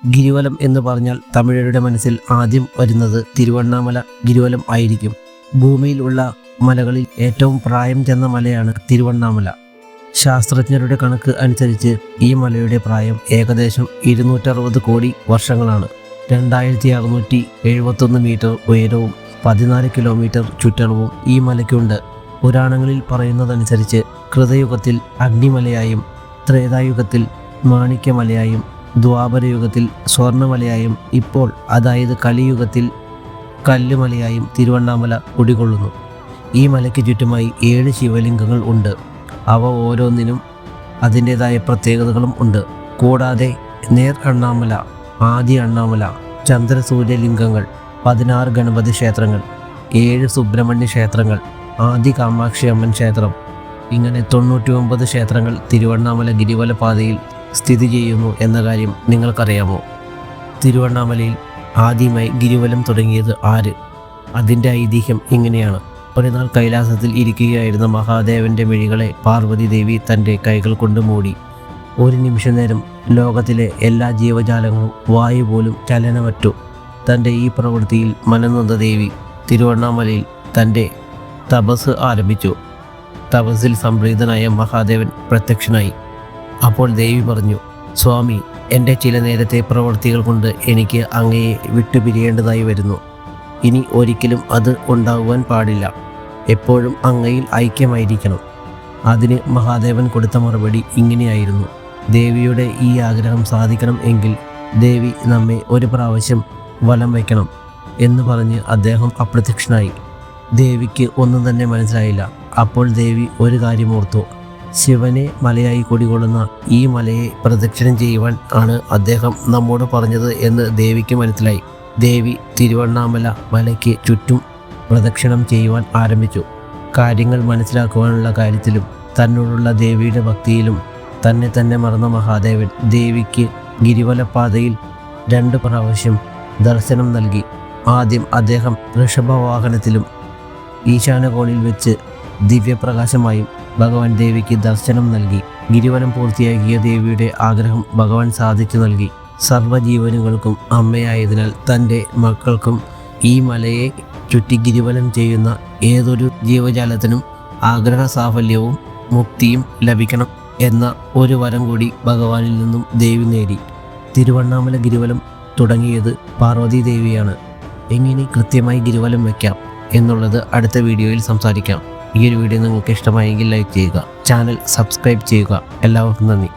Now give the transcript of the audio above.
ഗിരിവലം എന്ന് പറഞ്ഞാൽ തമിഴരുടെ മനസ്സിൽ ആദ്യം വരുന്നത് തിരുവണ്ണാമല ഗിരിവലം ആയിരിക്കും. ഭൂമിയിലുള്ള മലകളിൽ ഏറ്റവും പ്രായം ചെന്ന മലയാണ് തിരുവണ്ണാമല. ശാസ്ത്രജ്ഞരുടെ കണക്ക് അനുസരിച്ച് ഈ മലയുടെ പ്രായം ഏകദേശം 260 കോടി വർഷങ്ങളാണ്. 2671 മീറ്റർ ഉയരവും 14 കിലോമീറ്റർ ചുറ്റളവും ഈ മലയ്ക്കുണ്ട്. പുരാണങ്ങളിൽ പറയുന്നതനുസരിച്ച് കൃതയുഗത്തിൽ അഗ്നിമലയായും, ത്രേതായുഗത്തിൽ മാണിക്യമലയായും, ദ്വാപരയുഗത്തിൽ സ്വർണ്ണമലയായും, ഇപ്പോൾ അതായത് കലിയുഗത്തിൽ കല്ലുമലയായും തിരുവണ്ണാമല കുടികൊള്ളുന്നു. ഈ മലയ്ക്ക് ചുറ്റുമായി 7 ശിവലിംഗങ്ങൾ ഉണ്ട്. അവ ഓരോന്നിനും അതിൻ്റെതായ പ്രത്യേകതകളും ഉണ്ട്. കൂടാതെ നേർ അണ്ണാമല, ആദി അണ്ണാമല, ചന്ദ്രസൂര്യലിംഗങ്ങൾ, 16 ഗണപതി ക്ഷേത്രങ്ങൾ, 7 സുബ്രഹ്മണ്യ ക്ഷേത്രങ്ങൾ, ആദി കാമാക്ഷി അമ്മൻ ക്ഷേത്രം, ഇങ്ങനെ 99 ക്ഷേത്രങ്ങൾ തിരുവണ്ണാമല ഗിരിവല പാതയിൽ സ്ഥിതി ചെയ്യുന്നു എന്ന കാര്യം നിങ്ങൾക്കറിയാമോ? തിരുവണ്ണാമലയിൽ ആദ്യമായി ഗിരിവലം തുടങ്ങിയത് ആര്? അതിൻ്റെ ഐതിഹ്യം ഇങ്ങനെയാണ്. ഒരു നാൾ കൈലാസത്തിൽ ഇരിക്കുകയായിരുന്ന മഹാദേവൻ്റെ മിഴികളെ പാർവതി ദേവി തൻ്റെ കൈകൾ കൊണ്ട് മൂടി. ഒരു നിമിഷ നേരം ലോകത്തിലെ എല്ലാ ജീവജാലങ്ങളും വായു പോലും ചലനമറ്റു. തൻ്റെ ഈ പ്രവൃത്തിയിൽ മനംനൊന്ത ദേവി തിരുവണ്ണാമലയിൽ തൻ്റെ തപസ് ആരംഭിച്ചു. തപസ്സിൽ സംപ്രീതനായ മഹാദേവൻ പ്രത്യക്ഷനായി. അപ്പോൾ ദേവി പറഞ്ഞു, സ്വാമി, എൻ്റെ ചില നേരത്തെ പ്രവൃത്തികൾ കൊണ്ട് എനിക്ക് അങ്ങയെ വിട്ടുപിരിയേണ്ടതായി വരുന്നു. ഇനി ഒരിക്കലും അത് ഉണ്ടാകുവാൻ പാടില്ല. എപ്പോഴും അങ്ങയിൽ ഐക്യമായിരിക്കണം. അതിന് മഹാദേവൻ കൊടുത്ത മറുപടി ഇങ്ങനെയായിരുന്നു: ദേവിയുടെ ഈ ആഗ്രഹം സാധിക്കണം എങ്കിൽ ദേവി നമ്മെ ഒരു പ്രാവശ്യം വലം വയ്ക്കണം എന്ന് പറഞ്ഞ് അദ്ദേഹം അപ്രത്യക്ഷനായി. ദേവിക്ക് ഒന്നും തന്നെ മനസ്സിലായില്ല. അപ്പോൾ ദേവി ഒരു കാര്യം ഓർത്തു. ശിവനെ മലയായി കുടികൊള്ളുന്ന ഈ മലയെ പ്രദക്ഷിണം ചെയ്യുവാൻ ആണ് അദ്ദേഹം നമ്മോട് പറഞ്ഞത് എന്ന് ദേവിക്ക് മനസ്സിലായി. ദേവി തിരുവണ്ണാമല മലയ്ക്ക് ചുറ്റും പ്രദക്ഷിണം ചെയ്യുവാൻ ആരംഭിച്ചു. കാര്യങ്ങൾ മനസ്സിലാക്കുവാനുള്ള കാര്യത്തിലും തന്നോടുള്ള ദേവിയുടെ ഭക്തിയിലും തന്നെ മറന്ന മഹാദേവൻ ദേവിക്ക് ഗിരിവലപാതയിൽ 2 പ്രാവശ്യം ദർശനം നൽകി. ആദ്യം അദ്ദേഹം ഋഷഭവാഹനത്തിലും ഈശാനകോണിൽ വെച്ച് ദിവ്യപ്രകാശമായും ഭഗവാൻ ദേവിക്ക് ദർശനം നൽകി. ഗിരിവലം പൂർത്തിയാക്കിയ ദേവിയുടെ ആഗ്രഹം ഭഗവാൻ സാധിച്ചു നൽകി. സർവ്വജീവനുകൾക്കും അമ്മയായതിനാൽ തൻ്റെ മക്കൾക്കും ഈ മലയെ ചുറ്റി ഗിരിവലം ചെയ്യുന്ന ഏതൊരു ജീവജാലത്തിനും ആഗ്രഹ സാഫല്യവും മുക്തിയും ലഭിക്കണം എന്ന ഒരു വരം കൂടി ഭഗവാനിൽ നിന്നും ദേവി നേടി. തിരുവണ്ണാമല ഗിരിവലം തുടങ്ങിയത് പാർവതി ദേവിയാണ്. എങ്ങനെ കൃത്യമായി ഗിരിവലം വയ്ക്കാം എന്നുള്ളത് അടുത്ത വീഡിയോയിൽ സംസാരിക്കാം. ഈ ഒരു വീഡിയോ നിങ്ങൾക്ക് ഇഷ്ടമായെങ്കിൽ ലൈക്ക് ചെയ്യുക, ചാനൽ സബ്സ്ക്രൈബ് ചെയ്യുക. എല്ലാവർക്കും നന്ദി.